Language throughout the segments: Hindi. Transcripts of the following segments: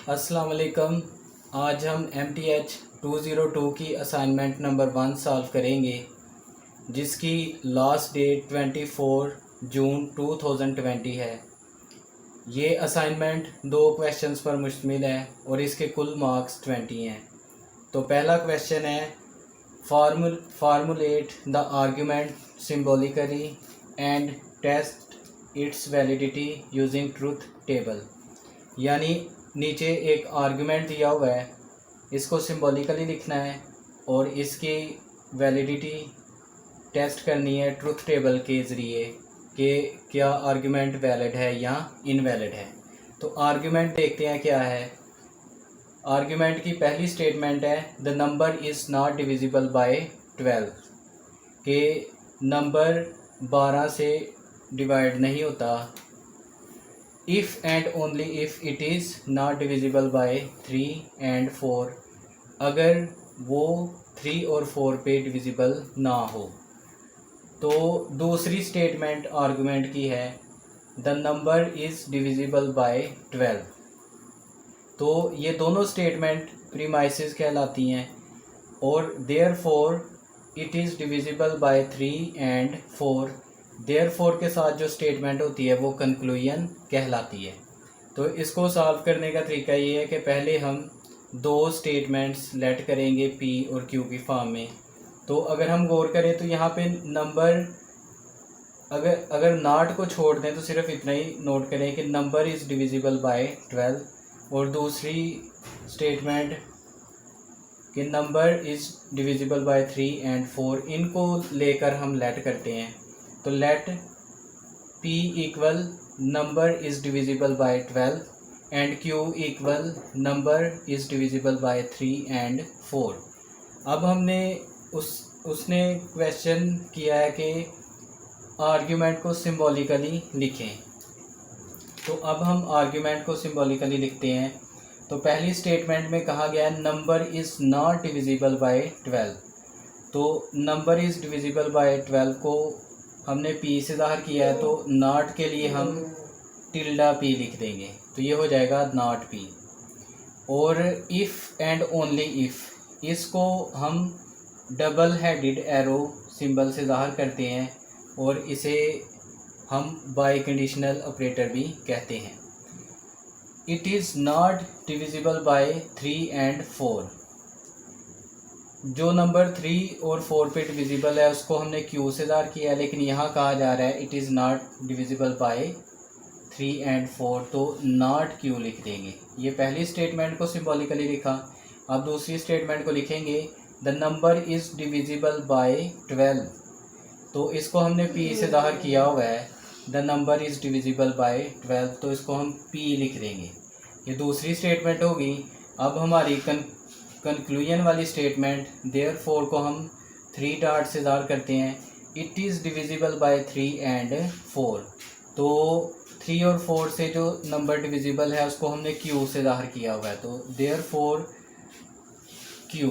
अस्सलाम वालेकुम। आज हम MTH 202 की असाइनमेंट नंबर 1 सॉल्व करेंगे, जिसकी लास्ट डेट 24 जून 2020 है। ये असाइनमेंट 2 क्वेश्चंस पर मुश्तमिल है और इसके कुल मार्क्स 20 हैं। तो पहला क्वेश्चन है, formulate the argument symbolically and test its validity using truth table. यानी नीचे एक आर्गुमेंट दिया हुआ है, इसको सिंबॉलिकली लिखना है और इसकी वैलिडिटी टेस्ट करनी है ट्रुथ टेबल के ज़रिए कि क्या आर्गुमेंट वैलिड है या इनवैलिड है। तो आर्गुमेंट देखते हैं क्या है। आर्गुमेंट की पहली स्टेटमेंट है the number is not divisible by 12, कि नंबर 12 से डिवाइड नहीं होता। If and only if it is not divisible by 3 and 4, अगर वो 3 और 4 पे डिविजिबल ना हो। तो दूसरी स्टेटमेंट आर्गुमेंट की है the number is divisible by 12। तो ये दोनों स्टेटमेंट प्रीमाइसेस कहलाती हैं और therefore it is divisible by 3 and 4। Therefore के साथ जो स्टेटमेंट होती है वो कंक्लूजन कहलाती है। तो इसको सॉल्व करने का तरीका ये है कि पहले हम दो स्टेटमेंट्स लेट करेंगे P और Q की फॉर्म में। तो अगर हम गौर करें तो यहाँ पे नंबर अगर नॉट को छोड़ दें तो सिर्फ इतना ही नोट करें कि नंबर इज़ डिविजिबल बाय 12, और दूसरी स्टेटमेंट कि number is divisible by 3 and 4, इनको लेकर हम लेट करते हैं। तो let P equal number is divisible by 12 and Q equal number is divisible by 3 and 4। अब हमने उसने क्वेश्चन किया है कि आर्ग्यूमेंट को सिंबॉलिकली लिखें। तो अब हम आर्ग्यूमेंट को सिंबॉलिकली लिखते हैं। तो पहली स्टेटमेंट में कहा गया है number is not divisible by 12। तो नंबर इज़ डिविजिबल बाय 12 को हमने P से ज़ाहिर किया है, तो नॉट के लिए हम टिल्डा P लिख देंगे, तो ये हो जाएगा नॉट P। और इफ़ एंड ओनली इफ़, इसको हम डबल हेडेड एरो सिंबल से ज़ाहिर करते हैं और इसे हम बाई कंडीशनल ऑपरेटर भी कहते हैं। It is not divisible by 3 and 4। जो नंबर 3 और 4 पे डिविजिबल है उसको हमने Q से ज़ाहिर किया है, लेकिन यहाँ कहा जा रहा है it is not divisible by 3 and 4, तो नॉट Q लिख देंगे। ये पहली स्टेटमेंट को सिंबॉलिकली लिखा। अब दूसरी स्टेटमेंट को लिखेंगे the number is divisible by 12। तो इसको हमने P से ज़ाहिर किया हुआ है, the number is divisible by 12, तो इसको हम P लिख देंगे। ये दूसरी स्टेटमेंट होगी। अब हमारी कंक्लूजन वाली स्टेटमेंट देयरफॉर को हम 3 डॉट से ज़ाहिर करते हैं, it is divisible by 3 and 4। तो 3 और 4 से जो नंबर डिविजिबल है उसको हमने Q से ज़ाहिर किया हुआ है, तो देयरफॉर Q।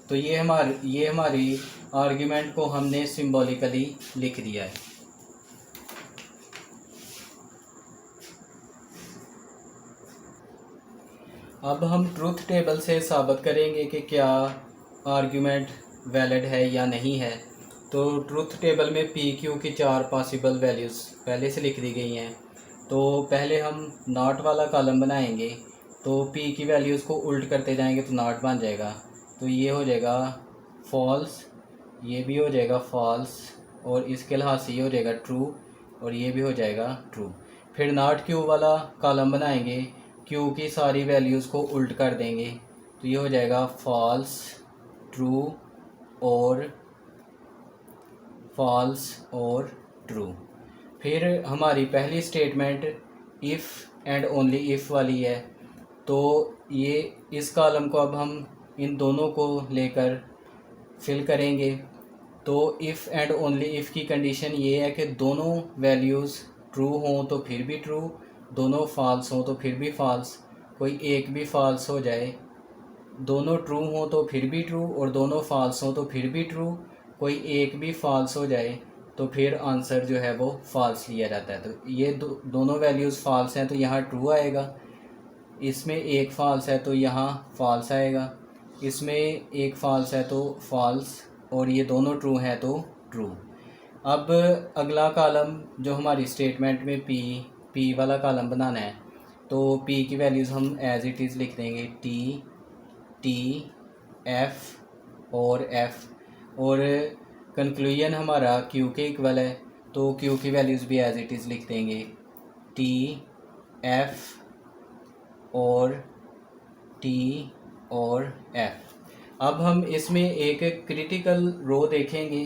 तो ये हमारी आर्ग्यूमेंट को हमने सिंबॉलिकली लिख दिया है। अब हम ट्रूथ टेबल से साबित करेंगे कि क्या आर्ग्यूमेंट वैलिड है या नहीं है। तो ट्रूथ टेबल में P Q की 4 पॉसिबल वैल्यूज़ पहले से लिख दी गई हैं। तो पहले हम नॉट वाला कॉलम बनाएंगे, तो P की वैल्यूज़ को उल्ट करते जाएंगे तो नॉट बन जाएगा। तो ये हो जाएगा फॉल्स, ये भी हो जाएगा फॉल्स, और इसके लिहाज से ये हो जाएगा ट्रू, और ये भी हो जाएगा ट्रू। फिर नॉट Q वाला कॉलम बनाएंगे, Q की सारी वैल्यूज़ को उल्ट कर देंगे, तो ये हो जाएगा फॉल्स, ट्रू और फॉल्स और ट्रू। फिर हमारी पहली statement if and only if वाली है, तो ये इस कॉलम को अब हम इन दोनों को लेकर फिल करेंगे। तो इफ़ एंड ओनली इफ़ की कंडीशन ये है कि दोनों वैल्यूज़ ट्रू हों तो फिर भी ट्रू, दोनों फॉल्स हों तो फिर भी फॉल्स, कोई एक भी फॉल्स हो जाए। दोनों ट्रू हों तो फिर भी ट्रू और दोनों फॉल्स हों तो फिर भी ट्रू, कोई एक भी फॉल्स हो जाए तो फिर आंसर जो है वो फॉल्स लिया जाता है। तो ये दोनों वैल्यूज़ फॉल्स हैं तो यहाँ ट्रू आएगा। इसमें एक फॉल्स है तो यहाँ फॉल्स आएगा, इसमें एक फॉल्स है तो फॉल्स, और ये दोनों ट्रू हैं तो ट्रू। अब अगला कॉलम जो हमारी स्टेटमेंट में पी वाला कॉलम बनाना है, तो पी की वैल्यूज़ हम एज इट इज़ लिख देंगे, टी एफ़ और एफ़, और कंक्लूजन हमारा क्यू के इक्वल है, तो क्यू की वैल्यूज़ भी एज इट इज़ लिख देंगे, टी एफ़ और टी और एफ़। अब हम इसमें एक क्रिटिकल रो देखेंगे,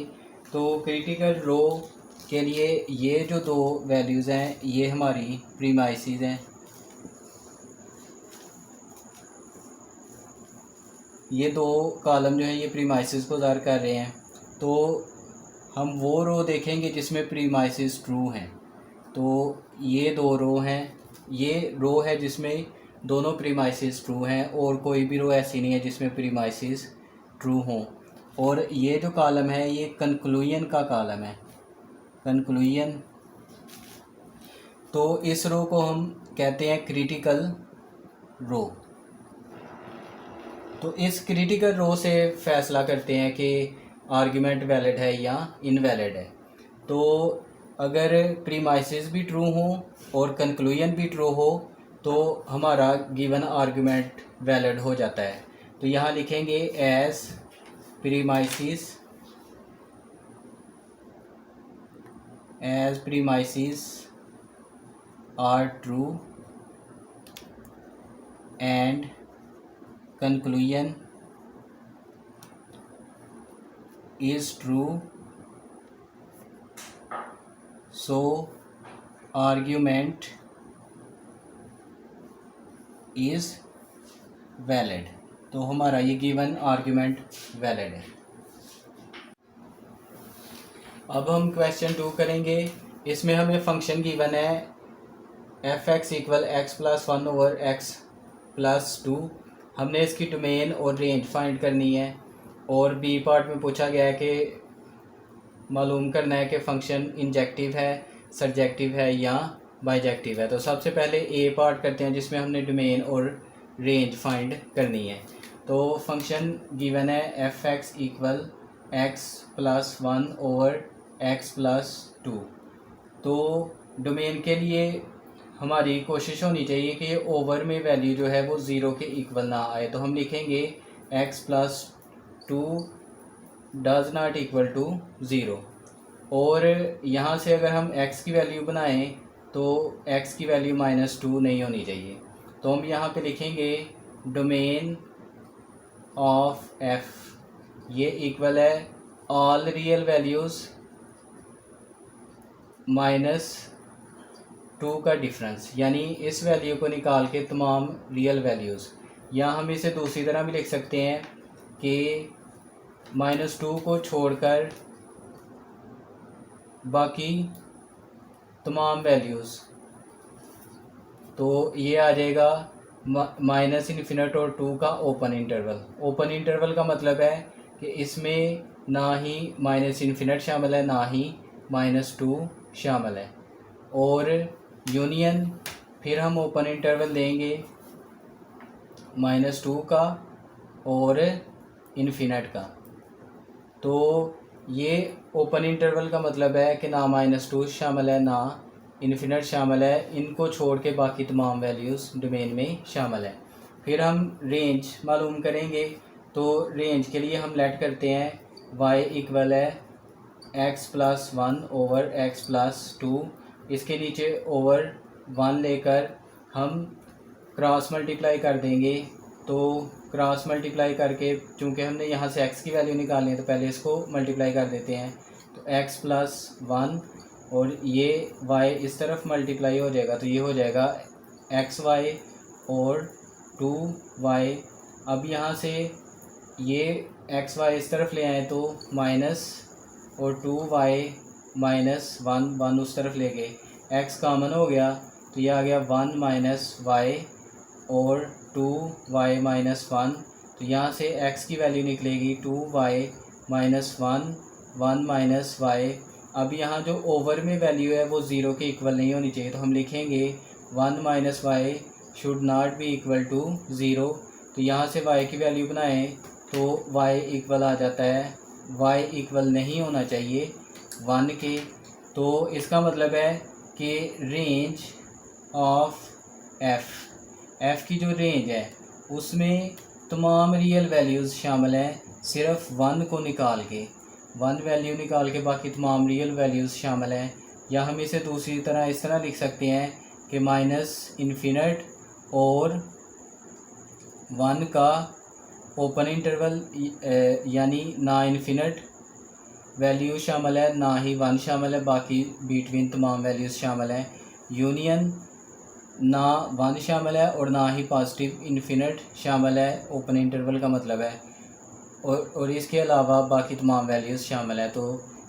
तो क्रिटिकल रो के लिए ये जो दो वैल्यूज़ हैं ये हमारी प्रीमाइसेस हैं, ये दो कॉलम जो है ये प्रीमाइसेस को ज़ाहिर कर रहे हैं। तो हम वो रो देखेंगे जिसमें प्रीमाइसेस ट्रू हैं, तो ये दो रो हैं, ये रो है जिसमें दोनों प्रीमाइसेस ट्रू हैं, और कोई भी रो ऐसी नहीं है जिसमें प्रीमाइसेस ट्रू हों। और ये जो कॉलम है ये कंक्लूजन का कॉलम है, कंक्लूजन। तो इस रो को हम कहते हैं क्रिटिकल रो। तो इस क्रिटिकल रो से फैसला करते हैं कि आर्ग्यूमेंट वैलिड है या इनवैलिड है। तो अगर प्रीमाइसेस भी ट्रू हों और कंक्लूजन भी ट्रू हो तो हमारा गिवन आर्ग्यूमेंट वैलिड हो जाता है। तो यहाँ लिखेंगे as premises are true and conclusion is true, so argument is valid। तो हमारा ये गिवन आर्ग्यूमेंट वैलिड है। अब हम क्वेश्चन 2 करेंगे। इसमें हमें फंक्शन गिवन है F x equal x plus 1 over x plus 2। हमने इसकी डोमेन और रेंज फाइंड करनी है, और बी पार्ट में पूछा गया है कि मालूम करना है कि फंक्शन इंजेक्टिव है, सरजेक्टिव है या बाइजेक्टिव है। तो सबसे पहले ए पार्ट करते हैं जिसमें हमने डोमेन और रेंज फाइंड करनी है। तो फंक्शन गिवन है F x equal x plus 1 over x plus 2। तो डोमेन के लिए हमारी कोशिश होनी चाहिए कि ओवर में वैल्यू जो है वो ज़ीरो के इक्वल ना आए। तो हम लिखेंगे x plus 2 does not equal to zero, और यहाँ से अगर हम x की वैल्यू बनाएं तो x की वैल्यू -2 नहीं होनी चाहिए। तो हम यहाँ पे लिखेंगे डोमेन ऑफ f, ये इक्वल है ऑल रियल वैल्यूज़ -2 का डिफरेंस, यानी इस वैल्यू को निकाल के तमाम रियल वैल्यूज़। या हम इसे दूसरी तरह भी लिख सकते हैं कि -2 को छोड़कर बाकी तमाम वैल्यूज़। तो ये आ जाएगा -∞ और 2 का ओपन इंटरवल। ओपन इंटरवल का मतलब है कि इसमें ना ही -∞ शामिल है ना ही -2 शामिल है, और यूनियन फिर हम ओपन इंटरवल देंगे -2 का और इन्फिनेट का। तो ये ओपन इंटरवल का मतलब है कि ना -2 शामिल है ना इन्फिनेट शामिल है, इनको छोड़ के बाकी तमाम वैल्यूज़ डोमेन में शामिल है। फिर हम रेंज मालूम करेंगे। तो रेंज के लिए हम लेट करते हैं y इक्वल है x plus 1 over x plus 2, इसके नीचे ओवर 1 लेकर हम क्रॉस मल्टीप्लाई कर देंगे। तो क्रॉस मल्टीप्लाई करके चूँकि हमने यहाँ से x की वैल्यू निकालनी है तो पहले इसको मल्टीप्लाई कर देते हैं। तो x प्लस 1 और ये y इस तरफ मल्टीप्लाई हो जाएगा, तो ये हो जाएगा xy और 2y। अब यहाँ से ये xy इस तरफ ले आए तो माइनस और 2y माइनस 1 उस तरफ ले गए, x कॉमन हो गया तो ये आ गया 1 माइनस y और 2y माइनस 1। तो यहाँ से x की वैल्यू निकलेगी 2y माइनस 1 माइनस y। अब यहाँ जो ओवर में वैल्यू है वो ज़ीरो के इक्वल नहीं होनी चाहिए, तो हम लिखेंगे 1 minus y should not be equal to zero. तो यहाँ से y की वैल्यू बनाएं तो y इक्वल आ जाता है, y इक्वल नहीं होना चाहिए 1 के। तो इसका मतलब है कि रेंज ऑफ f की जो रेंज है उसमें तमाम रियल वैल्यूज़ शामिल हैं, सिर्फ 1 को निकाल के, 1 वैल्यू निकाल के बाकी तमाम रियल वैल्यूज़ शामिल हैं। या हम इसे दूसरी तरह इस तरह लिख सकते हैं कि माइनस इन्फिनिट और 1 का ओपन इंटरवल, यानी ना इन्फिनिट वैल्यू शामिल है ना ही 1 शामिल है, बाकी बिटवीन तमाम वैल्यूज़ शामिल हैं। यूनियन ना 1 शामिल है और ना ही पॉजिटिव इन्फिनिट शामिल है, ओपन इंटरवल का मतलब है, और इसके अलावा बाकी तमाम वैल्यूज़ शामिल है। तो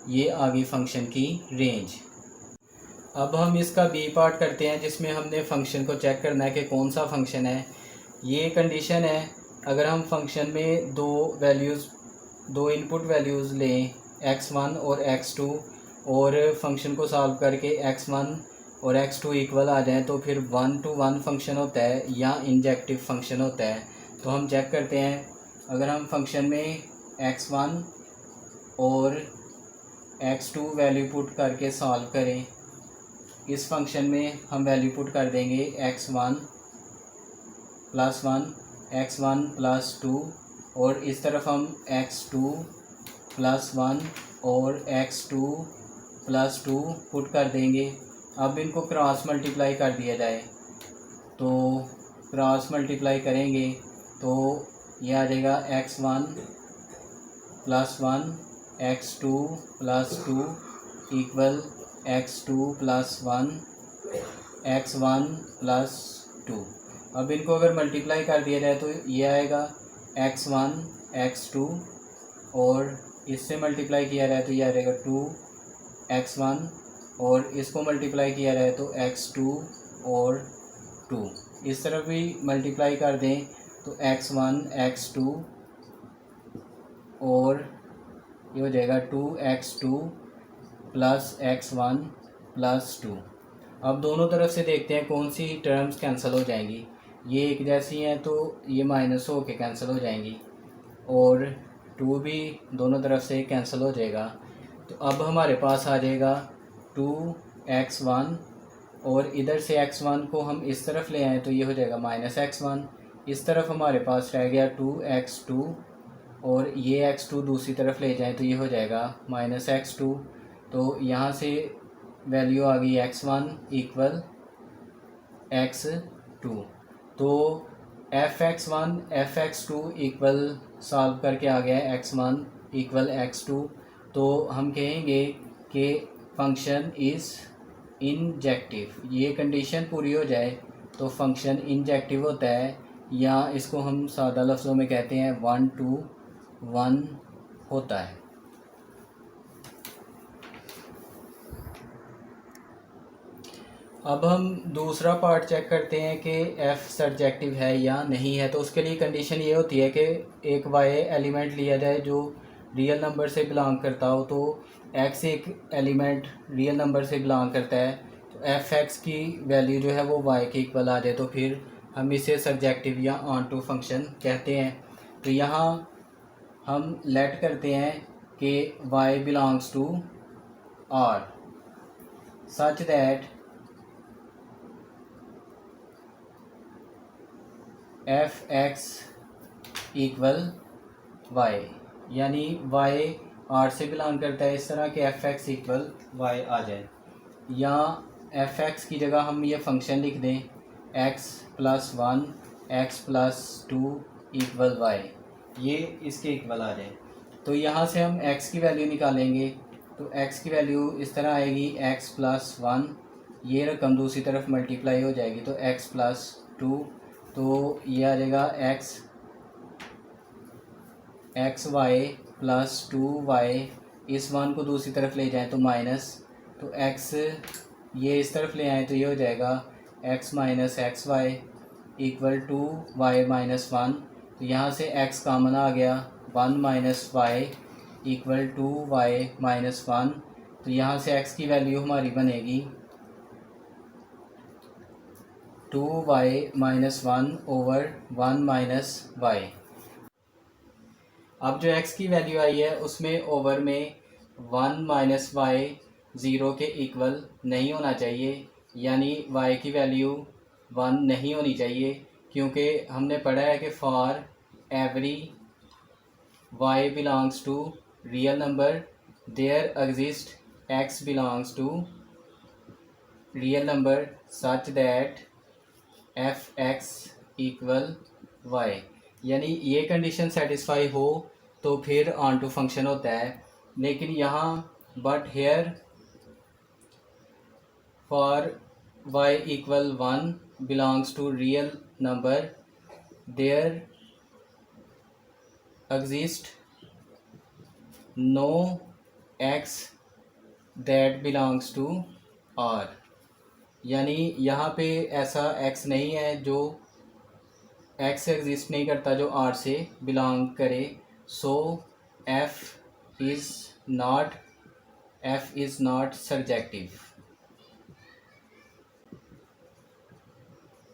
ये आ गई फंक्शन की रेंज। अब हम इसका बी पार्ट करते हैं जिसमें हमने फंक्शन को चेक करना है कि कौन सा फंक्शन है। ये कंडीशन है अगर हम फंक्शन में दो इनपुट वैल्यूज़ लें x1 और x2 और फंक्शन को सॉल्व करके x1 और x2 इक्वल आ जाए तो फिर 1 to 1 फंक्शन होता है या इंजेक्टिव फंक्शन होता है। तो हम चेक करते हैं, अगर हम फंक्शन में x1 और x2 वैल्यू पुट करके सॉल्व करें, इस फंक्शन में हम वैल्यू पुट कर देंगे x1 + 1, x1 + 2 और इस तरफ हम x2 + 1 और x2 + 2 पुट कर देंगे। अब इनको क्रॉस मल्टीप्लाई कर दिया जाए, तो क्रॉस मल्टीप्लाई करेंगे तो ये आ जाएगा x1 + 1 x2 + 2 equal x2 + 1 x1 + 2। अब इनको अगर मल्टीप्लाई कर दिया जाए तो ये आएगा x1 x2 और इससे मल्टीप्लाई किया जाए तो ये आ जाएगा 2x1 और इसको मल्टीप्लाई किया जाए तो x2 और 2। इस तरफ भी मल्टीप्लाई कर दें तो x1 x2 और ये हो जाएगा 2x2 + x1 + 2। अब दोनों तरफ से देखते हैं कौन सी टर्म्स कैंसिल हो जाएंगी। ये एक जैसी हैं तो ये माइनस हो के कैंसिल हो जाएंगी और 2 भी दोनों तरफ से कैंसिल हो जाएगा। तो अब हमारे पास आ जाएगा 2x1 और इधर से x1 को हम इस तरफ ले आए तो ये हो जाएगा -x1। इस तरफ हमारे पास रह गया 2x2 और ये x2 दूसरी तरफ ले जाएं तो ये हो जाएगा -x2। तो यहाँ से वैल्यू आ गई x1 इक्वल x2। तो f(x1) f(x2) इक्वल सॉल्व करके आ गया x1 इक्वल x2। तो हम कहेंगे कि फंक्शन इज़ इंजेक्टिव। ये कंडीशन पूरी हो जाए तो फंक्शन इंजेक्टिव होता है, या इसको हम सादा लफ्ज़ों में कहते हैं 1 to 1 होता है। अब हम दूसरा पार्ट चेक करते हैं कि f सर्जेक्टिव है या नहीं है। तो उसके लिए कंडीशन ये होती है कि एक y एलिमेंट लिया जाए जो रियल नंबर से बिलोंग करता हो। तो x एक एलिमेंट रियल नंबर से बिलोंग करता है, तो f(x) की वैल्यू जो है वो y के इक्वल आ जाए तो फिर हम इसे सर्जेक्टिव या ऑन टू फंक्शन कहते हैं। तो यहाँ हम लेट करते हैं कि y belongs to R such that f(x) equal y, यानी y R से बिलोंग करता है, इस तरह के f(x) इक्वल y आ जाए। या f(x) की जगह हम ये फंक्शन लिख दें x + 1 x + 2 इक्वल y, ये इसके इक्वल आ जाए। तो यहाँ से हम x की वैल्यू निकालेंगे तो x की वैल्यू इस तरह आएगी x + 1, ये रकम दूसरी तरफ मल्टीप्लाई हो जाएगी तो x + 2, तो ये आ जाएगा xy + 2y। इस 1 को दूसरी तरफ ले जाएं तो माइनस, तो x ये इस तरफ ले आएँ तो ये हो जाएगा x - xy equal to y - 1। तो यहाँ से x कॉमन आ गया, 1 - y इक्वल टू y - 1। तो यहाँ से x की वैल्यू हमारी बनेगी 2y-1/1 - y। अब जो x की वैल्यू आई है उसमें ओवर में 1 - y 0 के इक्वल नहीं होना चाहिए, यानी y की वैल्यू 1 नहीं होनी चाहिए, क्योंकि हमने पढ़ा है कि for every y belongs to real number there exist x belongs to real number such that f(x) equal y। यानी ये कंडीशन सेटिस्फाई हो तो फिर ऑन टू फंक्शन होता है। लेकिन यहाँ but here for y equal 1 belongs to real number there exist no x that belongs to r। यानी यहाँ पे ऐसा x नहीं है जो x एग्जिस्ट नहीं करता जो r से बिलोंग करे। सो f इज़ नॉट सर्जेक्टिव।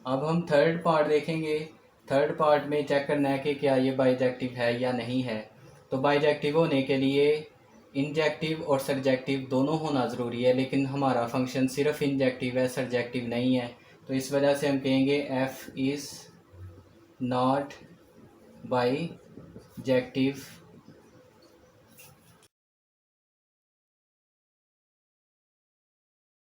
अब हम थर्ड पार्ट देखेंगे। थर्ड पार्ट में चेक करना है कि क्या ये बाइजेक्टिव है या नहीं है। तो बाइजेक्टिव होने के लिए इंजेक्टिव और सर्जेक्टिव दोनों होना ज़रूरी है, लेकिन हमारा फंक्शन सिर्फ इंजेक्टिव है, सर्जेक्टिव नहीं है। तो इस वजह से हम कहेंगे f इज़ नॉट बाइजेक्टिव